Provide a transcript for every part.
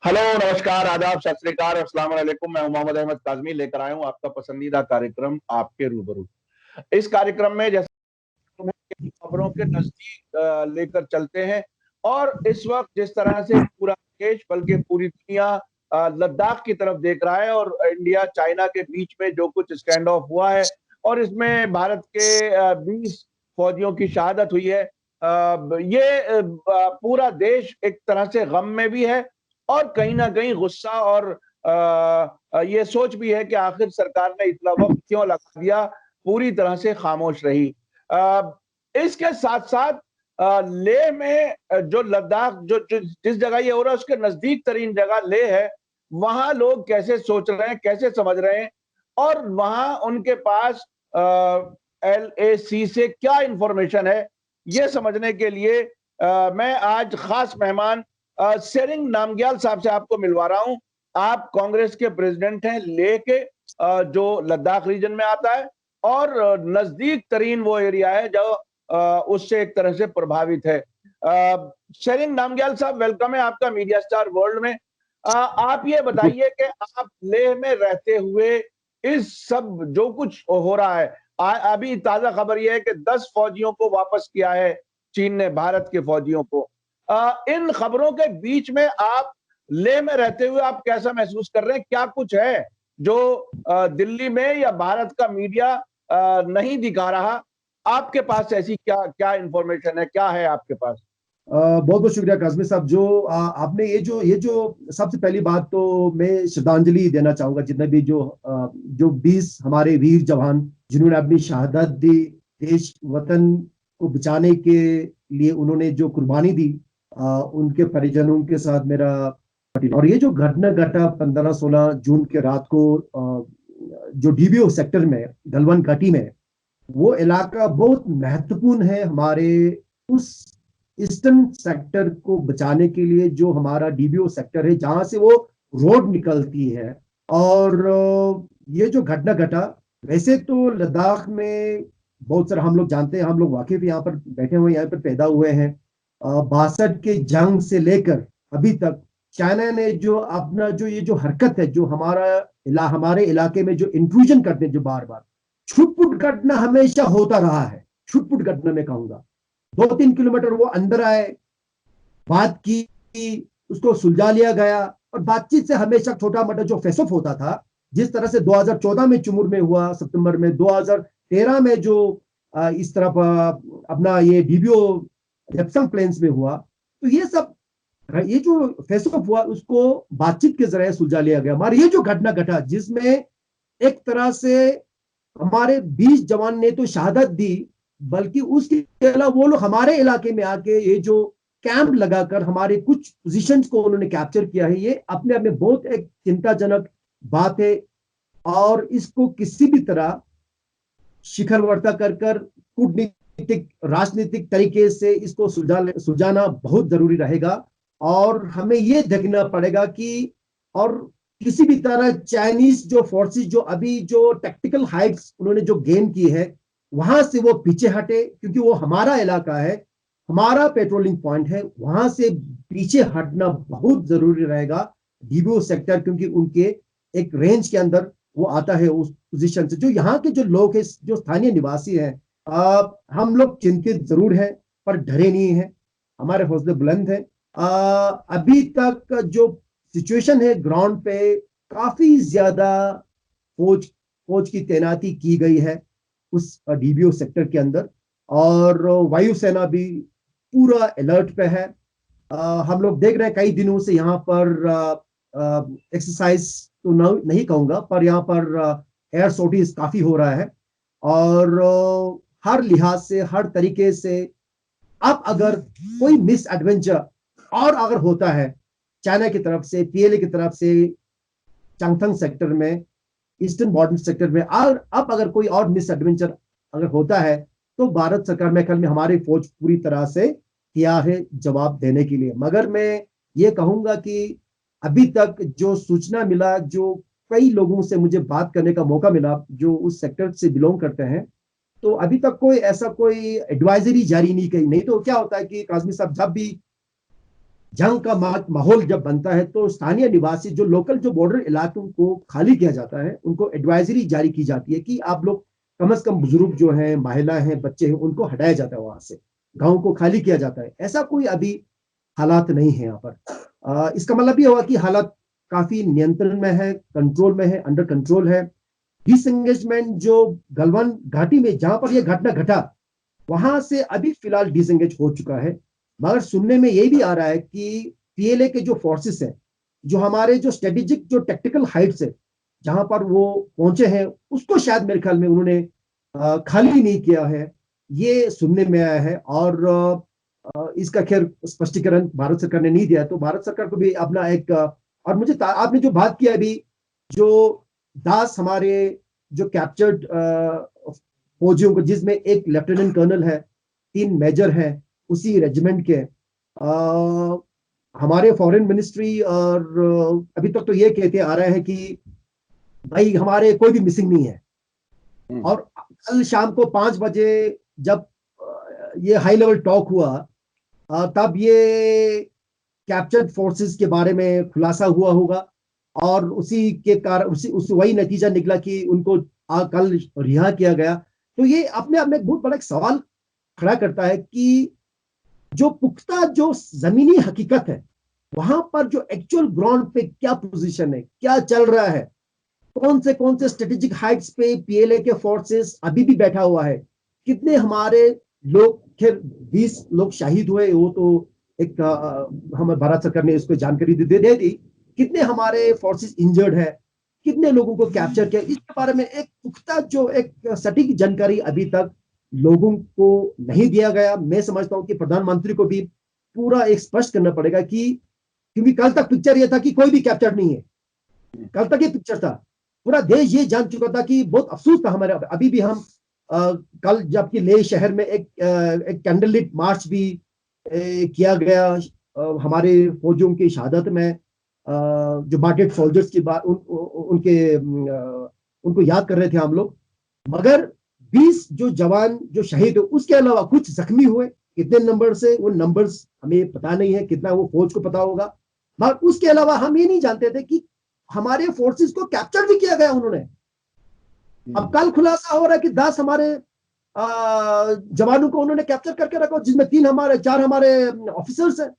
Hello, नमस्कार, आदाब, सत श्री अकाल, अस्सलाम वालेकुम। मैं हूं मोहम्मद अहमद काज़मी, लेकर आया हूं आपका पसंदीदा कार्यक्रम आपके रूबरू। इस कार्यक्रम में जैसे तुम्हें खबरों के नजदीक लेकर चलते हैं। और इस वक्त जिस तरह से पूरा देश बल्कि पूरी दुनिया लद्दाख की तरफ देख रहा है, और इंडिया चाइना के बीच में जो कुछ स्टैंड ऑफ हुआ है, और इसमें भारत के 20 फौजियों की शहादत हुई है। ये पूरा देश एक तरह से गम में भी है, और कहीं ना कहीं गुस्सा और ये सोच भी है कि आखिर सरकार ने इतना वक्त क्यों लगा दिया, पूरी तरह से खामोश रही। अ, इसके साथ साथ लेह में जो लद्दाख जो जिस जगह ये हो रहा है उसके नजदीक तरीन जगह लेह है। वहां लोग कैसे सोच रहे हैं, कैसे समझ रहे हैं, और वहां उनके पास LAC से क्या इंफॉर्मेशन है, ये समझने के लिए मैं आज खास मेहमान सेरिंग नामग्याल साहब से आपको मिलवा रहा हूं। आप कांग्रेस के प्रेसिडेंट हैं लेह के, जो लद्दाख रीजन में आता है, और नजदीक तरीन वो एरिया है जो उससे एक तरह से प्रभावित है। शेरिंग नामग्याल साहब, वेलकम है आपका मीडिया स्टार वर्ल्ड में। आप ये बताइए कि आप लेह में रहते हुए इस सब जो कुछ हो रहा है, अभी ताजा खबर यह है कि 10 फौजियों को वापस किया है चीन ने, भारत के फौजियों को। इन खबरों के बीच में आप लेह में रहते हुए आप कैसा महसूस कर रहे हैं? क्या कुछ है जो दिल्ली में या भारत का मीडिया नहीं दिखा रहा? आपके पास ऐसी क्या क्या इंफॉर्मेशन है, क्या है आपके पास? बहुत बहुत शुक्रिया काजमी साहब। जो आपने ये जो सबसे पहली बात तो मैं श्रद्धांजलि देना चाहूंगा जितने भी जो 20 हमारे वीर जवान जिन्होंने अपनी शहादत दी, देश वतन को बचाने के लिए उन्होंने जो कुर्बानी दी, उनके परिजनों के साथ मेरा। और ये जो घटना घटा 15-16 जून के रात को, जो डीबीओ सेक्टर में गलवान घाटी में, वो इलाका बहुत महत्वपूर्ण है हमारे उस ईस्टर्न सेक्टर को बचाने के लिए। जो हमारा डीबीओ सेक्टर है जहां से वो रोड निकलती है, और ये जो घटना घटा, वैसे तो लद्दाख में बहुत सारा हम लोग जानते हैं, हम लोग वाकिफ यहाँ पर बैठे हुए, यहाँ पर पैदा हुए हैं। 62 के जंग से लेकर अभी तक चाइना ने जो अपना जो ये जो हरकत है, जो हमारे इलाके में जो इंट्रूजन करते हैं, जो बार बार छुटपुट घटना हमेशा होता रहा है। छुटपुट घटना मैं कहूंगा, 2-3 किलोमीटर वो अंदर आए, बात की, उसको सुलझा लिया गया, और बातचीत से हमेशा छोटा मोटा जो फेसऑफ होता था, जिस तरह से 2014 में चुमुर में हुआ, सितंबर में 2013 में जो इस तरफ अपना ये डीबीओ लेप्सम प्लेन्स में हुआ, तो ये सब ये जो फेसऑफ हुआ उसको बातचीत के जरिए सुलझा लिया गया। हमारे ये जो घटना घटा जिसमें एक तरह से हमारे 20 जवान ने तो शहादत दी, बल्कि उसके अलावा वो लोग हमारे इलाके में आके ये जो कैंप लगाकर हमारे कुछ पोजीशंस को उन्होंने कैप्चर किया है, ये अपने आप में बहुत एक चिंताजनक बात है। और इसको किसी भी तरह शिखर वार्ता कर कूटनीतिक राजनीतिक तरीके से इसको सुलझाना बहुत जरूरी रहेगा। और हमें ये देखना पड़ेगा कि और किसी भी तरह चाइनीज जो फोर्सेस जो अभी जो टेक्टिकल हाइट्स उन्होंने जो गेन की है, वहां से वो पीछे हटे, क्योंकि वो हमारा इलाका है, हमारा पेट्रोलिंग पॉइंट है, वहां से पीछे हटना बहुत जरूरी रहेगा डीबीओ सेक्टर, क्योंकि उनके एक रेंज के अंदर वो आता है उस पोजीशन से। जो यहाँ के जो लोग हैं, जो स्थानीय निवासी हैं, हम लोग चिंतित जरूर हैं पर डरे नहीं हैं, हमारे हौसले बुलंद हैं। अभी तक जो सिचुएशन है ग्राउंड पे, काफी ज्यादा फौज फौज की तैनाती की गई है उस डीबीओ सेक्टर के अंदर, और वायुसेना भी पूरा अलर्ट पे है। हम लोग देख रहे हैं कई दिनों से यहाँ पर एक्सरसाइज तो नहीं कहूंगा, पर यहाँ पर एयर सोटीज काफी हो रहा है। और हर लिहाज से, हर तरीके से, अब अगर कोई मिस एडवेंचर और अगर होता है चाइना की तरफ से, पीएलए की तरफ से, चांगथंग सेक्टर में, ईस्टर्न बॉर्डर सेक्टर में, और अब अगर कोई और मिस एडवेंचर अगर होता है, तो भारत सरकार में कल में हमारी फौज पूरी तरह से तैयार है जवाब देने के लिए। मगर मैं ये कहूंगा कि अभी तक जो सूचना मिला, जो कई लोगों से मुझे बात करने का मौका मिला जो उस सेक्टर से बिलोंग करते हैं, तो अभी तक कोई ऐसा कोई एडवाइजरी जारी नहीं की। नहीं तो क्या होता है कि काजमी साहब, जब भी जंग का माहौल जब बनता है तो स्थानीय निवासी जो लोकल जो बॉर्डर इलाकों को खाली किया जाता है, उनको एडवाइजरी जारी की जाती है कि आप लोग कम से कम बुजुर्ग जो हैं, महिला हैं, बच्चे हैं, उनको हटाया जाता है वहां से, गांव को खाली किया जाता है। ऐसा कोई अभी हालात नहीं है यहाँ पर। इसका मतलब ये हुआ कि हालात काफी नियंत्रण में है, कंट्रोल में है, अंडर कंट्रोल है। डिसएंगेजमेंट जो गलवान घाटी में जहां पर यह घटना घटा, वहां से अभी फिलहाल डिसएंगेज हो चुका है। मगर सुनने में यही भी आ रहा है कि पीएलए के जो फोर्सेस हैं, जो हमारे जो स्ट्रेटेजिक जो टेक्टिकल हाइट्स है, जहां पर वो पहुंचे हैं, उसको शायद मेरे ख्याल में उन्होंने खाली नहीं किया है, ये सुनने में आया है। और इसका खैर स्पष्टीकरण भारत सरकार ने नहीं दिया है, तो भारत सरकार को भी अपना एक और मुझे आपने जो बात किया अभी, जो दास हमारे जो कैप्चर्ड फौजियों को, जिसमें एक लेफ्टिनेंट कर्नल है, 3 मेजर हैं उसी रेजिमेंट के, हमारे फॉरेन मिनिस्ट्री और अभी तक तो ये कहते आ रहे हैं कि भाई हमारे कोई भी मिसिंग नहीं है। और कल शाम को 5 बजे जब ये हाई लेवल टॉक हुआ, तब ये कैप्चर्ड फोर्सेस के बारे में खुलासा हुआ होगा, और उसी के कारण उस वही नतीजा निकला कि उनको कल रिहा किया गया। तो ये अपने आप में एक बहुत बड़ा एक सवाल खड़ा करता है कि जो पुख्ता जो जमीनी हकीकत है, वहां पर जो एक्चुअल ग्राउंड पे क्या पोजीशन है, क्या चल रहा है, कौन से स्ट्रेटेजिक हाइट्स पे पीएलए के फोर्सेस अभी भी बैठा हुआ है, कितने हमारे लोग, खैर 20 लोग शहीद हुए, वो तो एक हमें भारत सरकार ने इसको जानकारी दे दी, कितने हमारे फोर्सेस इंजर्ड है, कितने लोगों को कैप्चर किया, इसके बारे में एक पुख्ता जो एक सटीक जानकारी अभी तक लोगों को नहीं दिया गया। मैं समझता हूं कि प्रधानमंत्री को भी पूरा एक स्पष्ट करना पड़ेगा कि, क्योंकि कल तक पिक्चर ये था कि कोई भी कैप्चर नहीं है, कल तक ये पिक्चर था, पूरा देश ये जान चुका था कि बहुत अफसोस था हमारे। अभी भी हम कल जबकि लेह शहर में एक कैंडल लिट मार्च भी किया गया हमारे फौजियों की शहादत में, जो मार्टेड सोल्जर्स की बात उनको याद कर रहे थे हम लोग। मगर 20 जो जवान जो शहीद हुए, उसके अलावा कुछ जख्मी हुए, कितने नंबर से, वो नंबर्स हमें पता नहीं है, कितना वो फौज को पता होगा। मगर उसके अलावा हम ये नहीं जानते थे कि हमारे फोर्सेस को कैप्चर भी किया गया उन्होंने। अब कल खुलासा हो रहा है कि 10 हमारे जवानों को उन्होंने कैप्चर करके रखा, जिसमें 4 हमारे ऑफिसर्स हैं।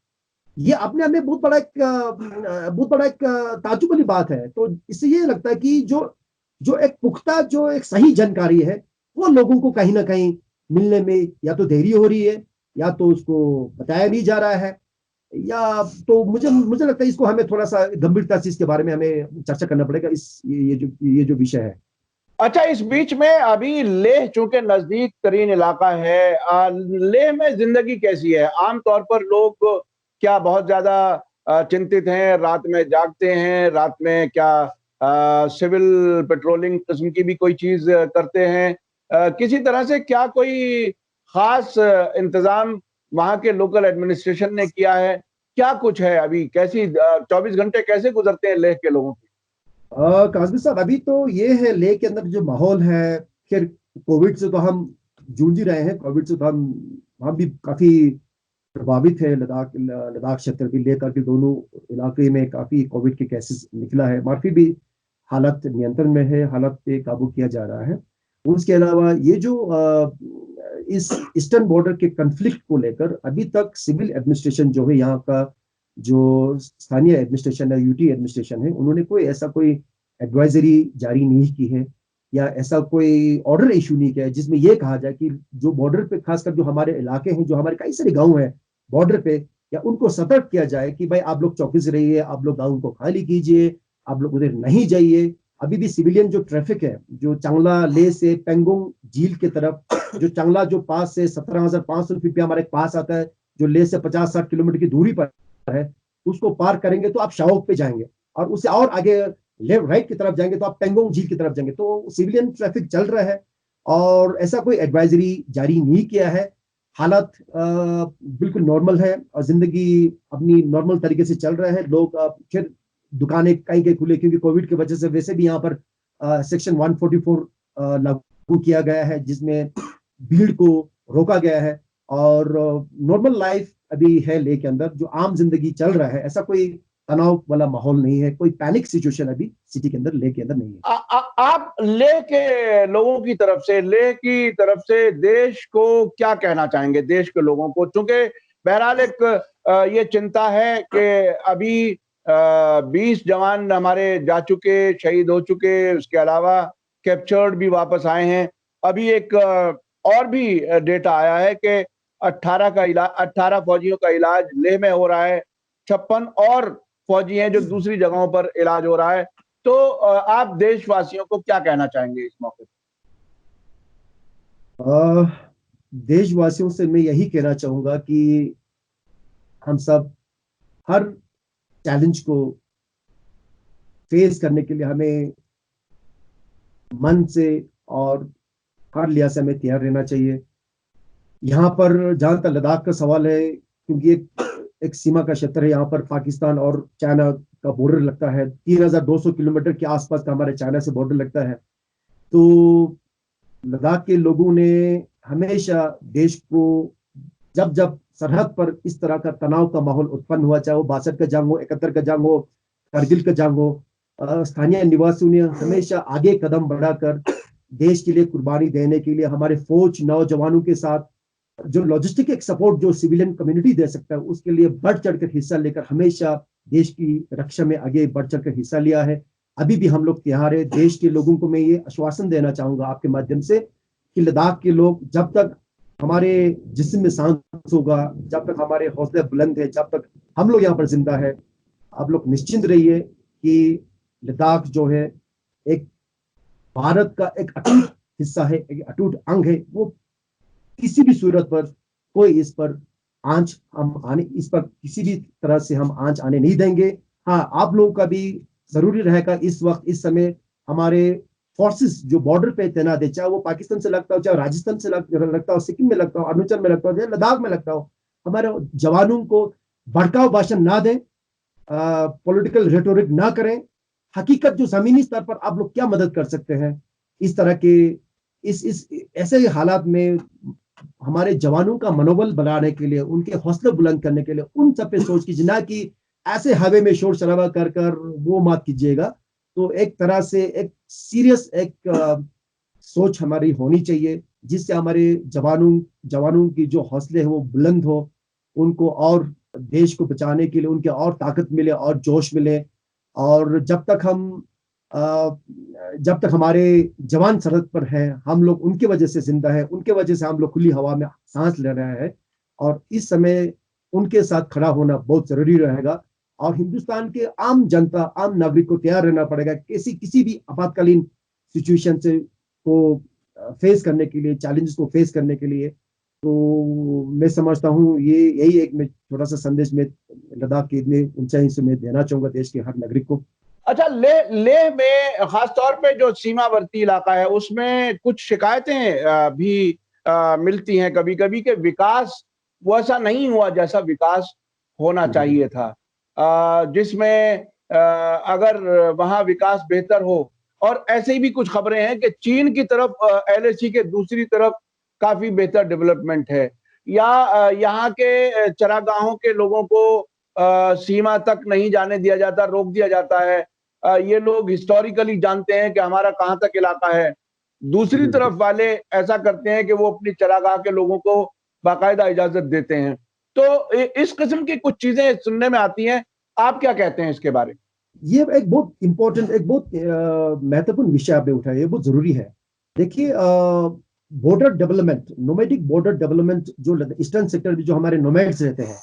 ये अपने आप में बहुत बड़ा एक ताज्जुब वाली बात है। तो इससे ये लगता है कि जो एक पुख्ता जो एक सही जानकारी है, वो लोगों को कहीं ना कहीं मिलने में या तो देरी हो रही है, या तो उसको बताया नहीं जा रहा है, या तो मुझे लगता है इसको हमें थोड़ा सा गंभीरता से इसके बारे में हमें चर्चा करना पड़ेगा, ये जो विषय है। अच्छा, इस बीच में अभी लेह चूंकि नजदीक तरीन इलाका है, लेह में जिंदगी कैसी है? आमतौर पर लोग क्या बहुत ज्यादा चिंतित हैं, रात में जागते हैं, रात में क्या सिविल पेट्रोलिंग किस्म की भी कोई चीज करते हैं? किसी तरह से क्या कोई खास इंतजाम वहां के लोकल एडमिनिस्ट्रेशन ने किया है? क्या कुछ है अभी? कैसी 24 घंटे कैसे गुजरते हैं लेह के लोगों की? काजमी साहब, अभी तो ये है लेह के अंदर जो माहौल है, खैर कोविड से तो हम जूझ ही रहे हैं, कोविड से तो हम भी काफी प्रभावित है। लद्दाख क्षेत्र भी, लेह करगिल दोनों इलाके में काफी कोविड के केसेस निकला है, मगर फिर भी हालत नियंत्रण में है, हालत पे काबू किया जा रहा है। उसके अलावा ये जो इस ईस्टर्न बॉर्डर के कंफ्लिक्ट को लेकर अभी तक सिविल एडमिनिस्ट्रेशन जो है, यहाँ का जो स्थानीय एडमिनिस्ट्रेशन है, यूटी एडमिनिस्ट्रेशन है, उन्होंने कोई एडवाइजरी जारी नहीं की है, या ऐसा कोई ऑर्डर इशू नहीं किया है जिसमें यह कहा जाए कि जो बॉर्डर पे, खासकर जो हमारे इलाके हैं, जो हमारे कई सारे गांव हैं बॉर्डर पे, या उनको सतर्क किया जाए कि भाई आप लोग चौकस रहिए, आप लोग गाँव को खाली कीजिए, आप लोग उधर नहीं जाइए। अभी भी सिविलियन जो ट्रैफिक है, जो चांगला लेह से पेंगोंग झील की तरफ, जो चांगला जो पास से 17,500 फीट पे हमारे पास आता है, जो लेह से 50-60 किलोमीटर की दूरी पर है, उसको पार करेंगे तो आप शाओक पे जाएंगे, और उससे और आगे लेफ्ट राइट की तरफ जाएंगे तो आप पेंगोंग झील की तरफ जाएंगे। तो सिविलियन ट्रैफिक चल रहा है, और ऐसा कोई एडवाइजरी जारी नहीं किया है। हालत बिल्कुल नॉर्मल है, और जिंदगी अपनी नॉर्मल तरीके से चल रहा है। लोग फिर दुकानें कहीं खुले, क्योंकि कोविड की वजह से वैसे भी यहाँ पर सेक्शन 144 लागू किया गया है, जिसमें भीड़ को रोका गया है, और नॉर्मल लाइफ अभी है लेह के अंदर, जो आम जिंदगी चल रहा है, ऐसा कोई तनाव वाला माहौल नहीं है, कोई पैनिक सिचुएशन अभी सिटी के अंदर, लेह के अंदर नहीं है। आप लेह के लोगों की तरफ से, लेह की तरफ से देश को क्या कहना चाहेंगे, देश के लोगों को? क्योंकि बहरहाल एक ये चिंता है कि अभी 20 जवान हमारे जा चुके, शहीद हो चुके, उसके अलावा कैप्चर्ड भी वापस आए हैं। अभी एक और भी डेटा आया है कि 18 फौजियों का इलाज लेह में हो रहा है, 56 और फौजी हैं जो दूसरी जगहों पर इलाज हो रहा है। तो आप देशवासियों को क्या कहना चाहेंगे इस मौके पर? देशवासियों से मैं यही कहना चाहूंगा कि हम सब हर चैलेंज को फेस करने के लिए हमें मन से और हर लिहाज से हमें तैयार रहना चाहिए। यहाँ पर जहां तक लद्दाख का सवाल है, क्योंकि एक सीमा का क्षेत्र है, यहाँ पर पाकिस्तान और चाइना का बॉर्डर लगता है, 3200 किलोमीटर के आसपास का हमारे चाइना से बॉर्डर लगता है। तो लद्दाख के लोगों ने हमेशा देश को, जब जब सरहद पर इस तरह का तनाव का माहौल उत्पन्न हुआ, चाहे वो 62 का जंग हो, 71 का जंग हो, कारगिल का जंग हो, स्थानीय निवासियों ने हमेशा आगे कदम बढ़ाकर देश के लिए कुर्बानी देने के लिए, हमारे फौज नौजवानों के साथ जो लॉजिस्टिक एक सपोर्ट जो सिविलियन कम्युनिटी दे सकता है, उसके लिए बढ़ चढ़कर हिस्सा लेकर हमेशा देश की रक्षा में आगे बढ़ चढ़कर हिस्सा लिया है। अभी भी हम लोग तैयार है। देश के लोगों को मैं ये आश्वासन देना चाहूंगा आपके माध्यम से कि लद्दाख के लोग, जब तक हमारे जिस्म में सांस होगा, जब तक हमारे हौसले बुलंद है, जब तक हम लोग यहाँ पर जिंदा है, आप लोग निश्चिंत रहिए कि लद्दाख जो है एक भारत का एक अटूट हिस्सा है, एक अटूट अंग है। वो किसी भी सूरत पर कोई इस पर इस पर किसी भी तरह से हम आंच आने नहीं देंगे। हाँ, आप लोगों का भी जरूरी रहेगा इस वक्त, इस समय हमारे फोर्सेस जो बॉर्डर पे तैनात है, चाहे वो पाकिस्तान से लगता हो, चाहे राजस्थान से लगता हो, सिक्किम में लगता हो, अरुणाचल में लगता हो, चाहे लद्दाख में लगता हो, हमारे जवानों को भड़काऊ भाषण ना दें, पॉलिटिकल रेटोरिक ना करें। हकीकत जो जमीनी स्तर पर आप लोग क्या मदद कर सकते हैं इस तरह के इस ऐसे हालात में हमारे जवानों का मनोबल बढ़ाने के लिए, उनके हौसले बुलंद करने के लिए, उन सब पे सोच कीजिए, ना कि ऐसे हवे में शोर शराबा कर कर वो मत कीजिएगा। तो एक तरह से एक सीरियस सोच हमारी होनी चाहिए, जिससे हमारे जवानों की जो हौसले है वो बुलंद हो, उनको और देश को बचाने के लिए उनके और ताकत मिले और जोश मिले। और जब तक हमारे जवान सरहद पर हैं, हम लोग उनकी वजह से जिंदा है, उनके वजह से हम लोग खुली हवा में सांस ले रहे हैं, और इस समय उनके साथ खड़ा होना बहुत जरूरी रहेगा। और हिंदुस्तान के आम जनता, आम नागरिक को तैयार रहना पड़ेगा किसी भी आपातकालीन सिचुएशन से को फेस करने के लिए, चैलेंजेस को फेस करने के लिए। तो मैं समझता हूँ यही एक मैं छोटा सा संदेश में लद्दाख के इतने ऊंचाई से मैं देना चाहूंगा देश के हर नागरिक को। अच्छा, लेह में खासतौर पे जो सीमावर्ती इलाका है उसमें कुछ शिकायतें भी मिलती हैं कभी कभी कि विकास वैसा नहीं हुआ जैसा विकास होना चाहिए था, जिसमें अगर वहां विकास बेहतर हो। और ऐसे ही भी कुछ खबरें हैं कि चीन की तरफ एलएसी के दूसरी तरफ काफी बेहतर डेवलपमेंट है, या यहाँ के चरागाहों के लोगों को सीमा तक नहीं जाने दिया जाता, रोक दिया जाता है। ये लोग हिस्टोरिकली जानते हैं कि हमारा कहां तक इलाका है। दूसरी तरफ वाले ऐसा करते हैं कि वो अपनी चरागाह के लोगों को बाकायदा इजाजत देते हैं। तो इस किस्म की कुछ चीजें सुनने में आती हैं। आप क्या कहते हैं इसके बारे में? ये एक बहुत इंपॉर्टेंट, एक बहुत महत्वपूर्ण विषय आपने उठाया, ये बहुत जरूरी है। देखिए, border development, nomadic border development, जो ईस्टर्न सेक्टर में जो हमारे नोमैड्स रहते हैं,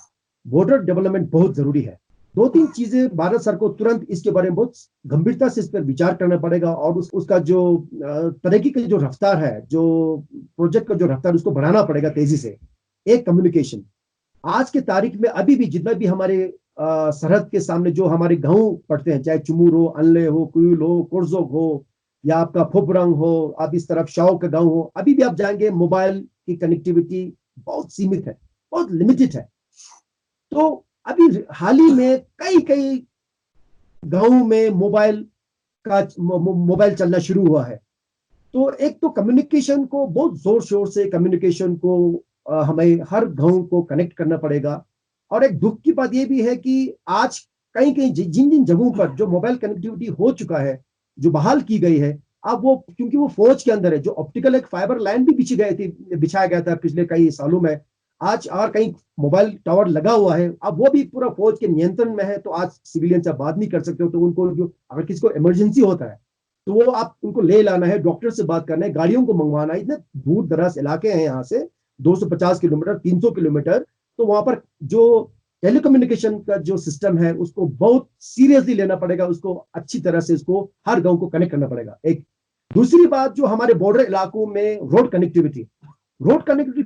बॉर्डर डेवलपमेंट बहुत जरूरी है। दो तीन चीजें भारत सरकार को तुरंत इसके बारे में बहुत गंभीरता से इस पर विचार करना पड़ेगा, और उसका जो तरक्की की जो रफ्तार है, जो प्रोजेक्ट का जो रफ्तार, उसको बढ़ाना पड़ेगा तेजी से। एक कम्युनिकेशन, आज के तारीख में अभी भी जितना भी हमारे सरहद के सामने जो हमारे गांव पड़ते हैं, चाहे चुमूर हो, अनले हो, कुयुल हो, कोरजोग हो, या आपका फोबरंग हो, अब इस तरफ शाओ का गांव हो, अभी भी आप जाएंगे मोबाइल की कनेक्टिविटी बहुत सीमित है, बहुत लिमिटेड है। तो अभी हाल ही में कई गांवों में मोबाइल चलना शुरू हुआ है। तो एक तो कम्युनिकेशन को बहुत जोर शोर से, कम्युनिकेशन को हमें हर गांव को कनेक्ट करना पड़ेगा। और एक दुख की बात ये भी है कि आज कहीं कहीं जिन जिन जगहों पर जो मोबाइल कनेक्टिविटी हो चुका है, जो बहाल की गई है, अब वो क्योंकि वो फौज के अंदर है, जो ऑप्टिकल एक फाइबर लाइन भी बिछाया गया था पिछले कई सालों में, आज और कहीं मोबाइल टावर लगा हुआ है, अब वो भी पूरा फौज के नियंत्रण में है, तो आज सिविलियन से बात नहीं कर सकते हो, तो उनको जो अगर किसी को इमरजेंसी होता है तो वो आप उनको ले लाना है, डॉक्टर से बात करना है, गाड़ियों को मंगवाना है, इतने दूर दराज इलाके हैं यहाँ से 250 किलोमीटर 300 किलोमीटर, तो वहां पर जो टेलीकम्युनिकेशन का जो सिस्टम है उसको बहुत सीरियसली लेना पड़ेगा, उसको अच्छी तरह से उसको हर गांव को कनेक्ट करना पड़ेगा। एक दूसरी बात जो हमारे बॉर्डर इलाकों में रोड कनेक्टिविटी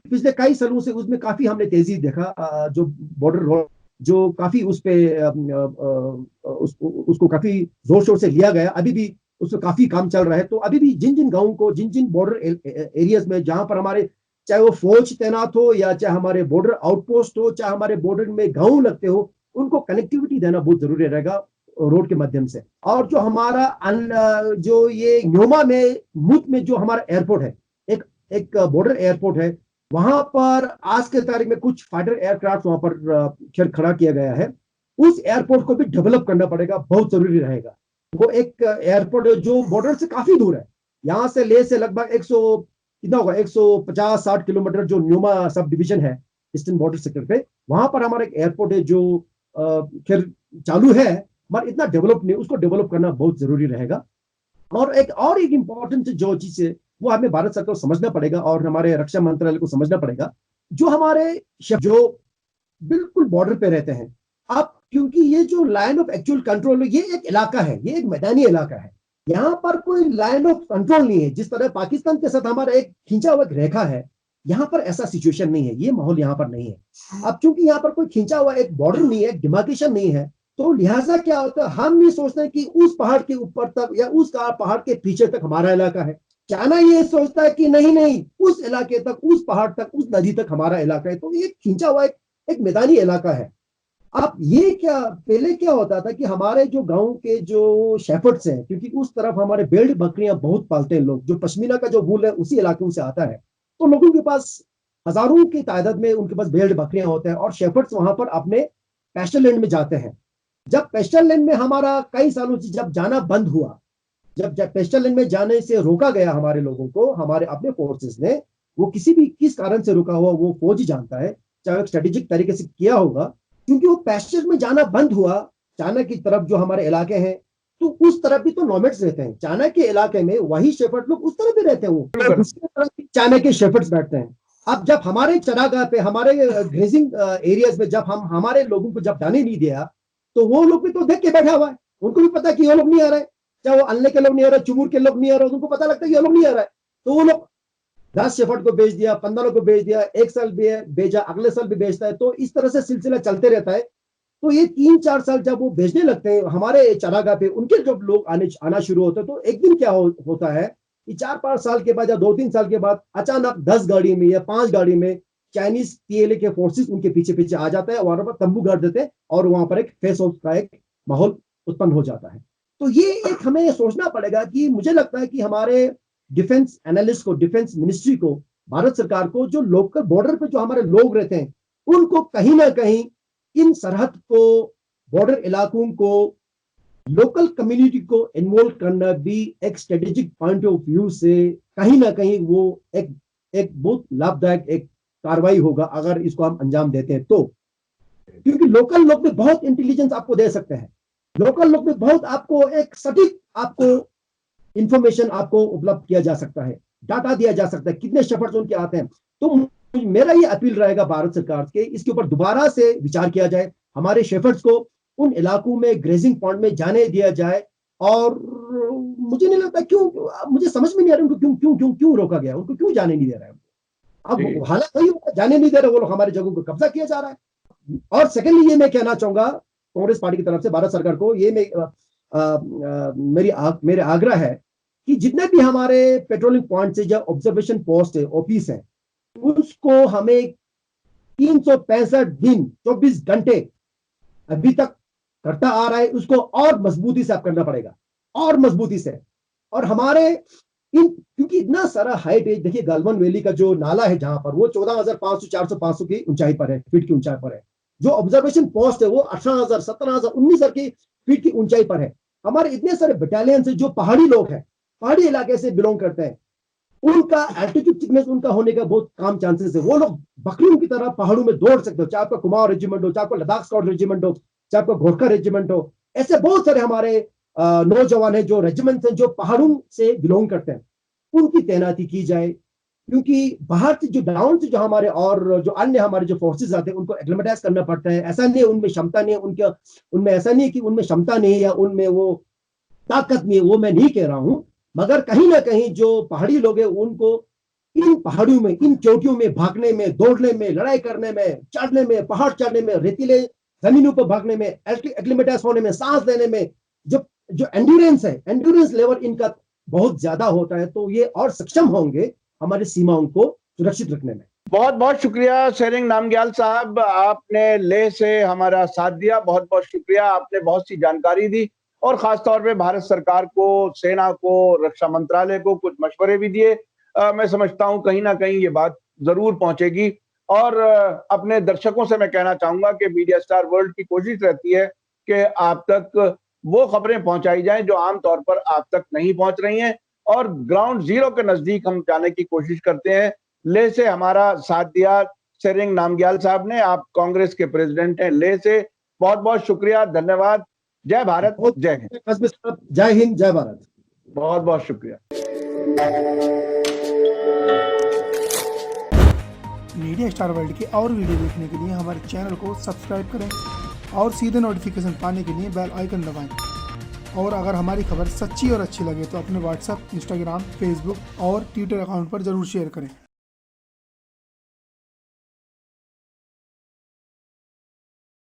पिछले कई सालों से उसमें काफी हमने तेजी देखा, जो बॉर्डर रोड जो काफी उस पे उसको काफी जोर शोर से लिया गया, अभी भी उसमें काफी काम चल रहा है। तो अभी भी जिन जिन गांवों को, जिन जिन बॉर्डर एरियाज में जहां पर हमारे चाहे वो फौज तैनात हो या चाहे हमारे बॉर्डर आउटपोस्ट हो, चाहे हमारे बॉर्डर में गांव लगते हो, उनको कनेक्टिविटी देना बहुत जरूरी रहेगा रोड के माध्यम से। और जो हमारा जो ये न्योमा में मुत में जो हमारा एयरपोर्ट है, एक बॉर्डर एयरपोर्ट है, वहां पर आज के तारीख में कुछ फाइटर एयरक्राफ्ट वहां पर खड़ा किया गया है। उस एयरपोर्ट को भी डेवलप करना पड़ेगा, बहुत जरूरी रहेगा। वो एक एयरपोर्ट है जो बॉर्डर से काफी दूर है, यहाँ से ले से लगभग 100 कितना होगा 150-60 किलोमीटर जो न्यूमा सब डिवीजन है ईस्टर्न बॉर्डर सेक्टर पे, वहां पर हमारा एक एयरपोर्ट है जो खैर चालू है, मगर इतना डेवलप नहीं, उसको डेवलप करना बहुत जरूरी रहेगा। और एक इंपॉर्टेंट जो चीज है वो हमें भारत सरकार को समझना पड़ेगा और हमारे रक्षा मंत्रालय को समझना पड़ेगा, जो हमारे जो बिल्कुल बॉर्डर पे रहते हैं, अब क्योंकि ये जो लाइन ऑफ एक्चुअल कंट्रोल है, ये एक इलाका है, ये एक मैदानी इलाका है, यहाँ पर कोई लाइन ऑफ कंट्रोल नहीं है। जिस तरह पाकिस्तान के साथ हमारा एक खींचा हुआ रेखा है, यहाँ पर ऐसा सिचुएशन नहीं है, ये माहौल यहाँ पर नहीं है। अब क्योंकि यहाँ पर कोई खींचा हुआ एक बॉर्डर नहीं है, डिमार्केशन नहीं है, तो लिहाजा क्या होता है, हम नहीं सोचते हैं कि उस पहाड़ के ऊपर तक या उस पहाड़ के पीछे तक हमारा इलाका है। चाइना ये सोचता है कि नहीं नहीं, उस इलाके तक, उस पहाड़ तक, उस नदी तक हमारा इलाका है। तो ये खींचा हुआ एक मैदानी इलाका है। अब ये क्या पहले क्या होता था कि हमारे जो गांव के जो शेफर्ड्स हैं, क्योंकि उस तरफ हमारे भेड़ बकरियां बहुत पालते हैं लोग, जो पश्मीना का जो वूल है उसी इलाकों से आता है, तो लोगों के पास हजारों की तादाद में उनके पास भेड़ बकरियां होते हैं और शेफर्ड्स वहां पर अपने पेस्चर लैंड में जाते हैं। जब पेस्चर लैंड में हमारा कई सालों से जब जाना बंद हुआ, जब पेस्चर लैंड में जाने से रोका गया हमारे लोगों को, हमारे अपने फोर्सेस ने, वो किस कारण से रोका हुआ वो फौज ही जानता है, चाहे स्ट्रेटेजिक तरीके से किया होगा, क्योंकि वो पेस्चर में जाना बंद हुआ। चाइना की तरफ जो हमारे इलाके हैं, तो उस तरफ भी तो नोमैड्स रहते हैं, चाइना के इलाके में वही शेफर्ड लोग उस तरफ भी रहते हैं, वो दूसरी तरफ भी चाइना के शेफर्ड्स बैठते हैं। अब जब हमारे चरागाह पे, हमारे ग्रेजिंग एरियाज में जब हम हमारे लोगों को जब जाने नहीं दिया, तो वो लोग भी तो देख के बैठा हुआ है, उनको भी पता है कि वो लोग नहीं आ रहे, चाहे वो अल्ले के लोग नहीं आ रहे, चुमूर के लोग नहीं आ रहे, उनको पता लगता है कि ये लोग नहीं आ रहा है, तो वो लोग 10 शेफर्ड को भेज दिया, 15 लोग को भेज दिया, एक साल भी भेजा, अगले साल भी भेजता है, तो इस तरह से सिलसिला चलते रहता है। तो ये 3-4 साल जब वो भेजने लगते हैं हमारे चरागाह पे, उनके जब लोग आना शुरू होते हैं, तो एक दिन क्या होता है कि 4-5 साल के बाद या 2-3 साल के बाद अचानक 10 गाड़ी में या 5 गाड़ी में चाइनीज पीएलए के फोर्सेस उनके पीछे पीछे आ जाता है, वहां पर तंबू गाड़ देते हैं और वहां पर एक फेस ऑफ का एक माहौल उत्पन्न हो जाता है। तो ये एक हमें सोचना पड़ेगा कि मुझे लगता है कि हमारे डिफेंस एनालिस्ट को, डिफेंस मिनिस्ट्री को, भारत सरकार को, जो लोकल बॉर्डर पे जो हमारे लोग रहते हैं, उनको कहीं ना कहीं इन सरहद को, बॉर्डर इलाकों को, लोकल कम्युनिटी को इन्वॉल्व करना भी एक स्ट्रेटेजिक पॉइंट ऑफ व्यू से कहीं ना कहीं वो एक बहुत लाभदायक एक कार्रवाई होगा अगर इसको हम अंजाम देते हैं तो। क्योंकि लोकल लोग भी बहुत इंटेलिजेंस आपको दे सकते हैं, लोकल लोग भी बहुत आपको एक सटीक आपको इंफॉर्मेशन आपको उपलब्ध किया जा सकता है, डाटा दिया जा सकता है, कितने शेफर्ड्स उनके आते हैं। तो मेरा ये अपील रहेगा भारत सरकार के, इसके ऊपर दोबारा से विचार किया जाए, हमारे शेफर्ड्स को उन इलाकों में ग्रेजिंग पॉइंट में जाने दिया जाए। और मुझे नहीं लगता क्यों, मुझे समझ में नहीं आ रहा उनको क्यों रोका गया, उनको क्यों जाने नहीं दे रहा है। अब हालात वही जाने नहीं दे रहे, वो लोग हमारे जगहों को कब्जा किया जा रहा है। और सेकेंडली ये मैं कहना चाहूंगा कांग्रेस पार्टी की तरफ से भारत सरकार को, ये मेरे आग्रह है कि जितने भी हमारे पेट्रोलिंग पॉइंट है या ऑब्जर्वेशन पोस्ट है, ऑफिस है, उसको हमें 365 दिन 24 घंटे अभी तक करता आ रहा है, उसको और मजबूती से आप करना पड़ेगा, और मजबूती से। और हमारे क्योंकि इतना सारा हाइट है, देखिए गालवन वैली का जो नाला है जहां पर, वो 14,500 400 500 की ऊंचाई पर है, फीट की ऊंचाई पर है। जो ऑब्जर्वेशन पोस्ट है वो 18,000, 17,000, 19,000 फीट की ऊंचाई पर है। हमारे इतने सारे बटालियन से जो पहाड़ी लोग हैं, पहाड़ी इलाके से बिलोंग करते हैं, उनका एल्टीट्यूड सिकनेस उनका होने का बहुत कम चांसेस है। वो लोग बकरियों की तरह पहाड़ों में दौड़ सकते हो, चाहे आपका कुमाऊं रेजिमेंट हो, चाहे आपका लद्दाख स्काउट रेजिमेंट हो, चाहे आपका गोरखा रेजिमेंट हो। ऐसे बहुत सारे हमारे नौजवान हैं जो रेजिमेंट हैं जो पहाड़ों से बिलोंग करते हैं, उनकी तैनाती की जाए। क्योंकि बाहर से जो डाउन से जो हमारे और जो अन्य हमारे जो फोर्सेस आते हैं उनको एक्लेमेटाइज करना पड़ता है। ऐसा नहीं है उनमें क्षमता नहीं है, उनमें ऐसा नहीं है कि उनमें क्षमता नहीं है या उनमें वो ताकत नहीं है, वो मैं नहीं कह रहा हूं। मगर कहीं ना कहीं जो पहाड़ी लोग हैं उनको इन पहाड़ियों में, इन चोटियों में भागने में, दौड़ने में, लड़ाई करने में, चढ़ने में, पहाड़ चढ़ने में, रेतीले जमीनों पर भागने में, एक्लिमेटाइज होने में, सांस लेने में, जो जो एंड्योरेंस है, एंड्योरेंस लेवल इनका बहुत ज्यादा होता है। तो ये और सक्षम होंगे हमारी सीमाओं को सुरक्षित रखने में। बहुत बहुत शुक्रिया सेरिंग नामग्याल साहब, आपने लेह से हमारा साथ दिया। बहुत बहुत शुक्रिया, आपने बहुत सी जानकारी दी और खास तौर पे भारत सरकार को, सेना को, रक्षा मंत्रालय को कुछ मशवरे भी दिए। मैं समझता हूं कहीं ना कहीं ये बात जरूर पहुंचेगी। और अपने दर्शकों से मैं कहना चाहूंगा कि मीडिया स्टार वर्ल्ड की कोशिश रहती है कि आप तक वो खबरें पहुंचाई जाएं जो आमतौर पर आप तक नहीं पहुंच रही हैं, और ग्राउंड जीरो के नजदीक हम जाने की कोशिश करते हैं। लेह से हमारा साथ दिया सेरिंग नामग्याल साहब ने। आप कांग्रेस के प्रेसिडेंट हैं लेह से। बहुत बहुत शुक्रिया, धन्यवाद। जय भारत, जय हिंद। जय हिंद, जय भारत। बहुत बहुत शुक्रिया। मीडिया स्टार वर्ल्ड के और वीडियो देखने के लिए हमारे चैनल को सब्सक्राइब करें और सीधे नोटिफिकेशन पाने के लिए बेल आइकन दबाएं। और अगर हमारी खबर सच्ची और अच्छी लगे तो अपने व्हाट्सएप, इंस्टाग्राम, फेसबुक और ट्विटर अकाउंट पर ज़रूर शेयर करें।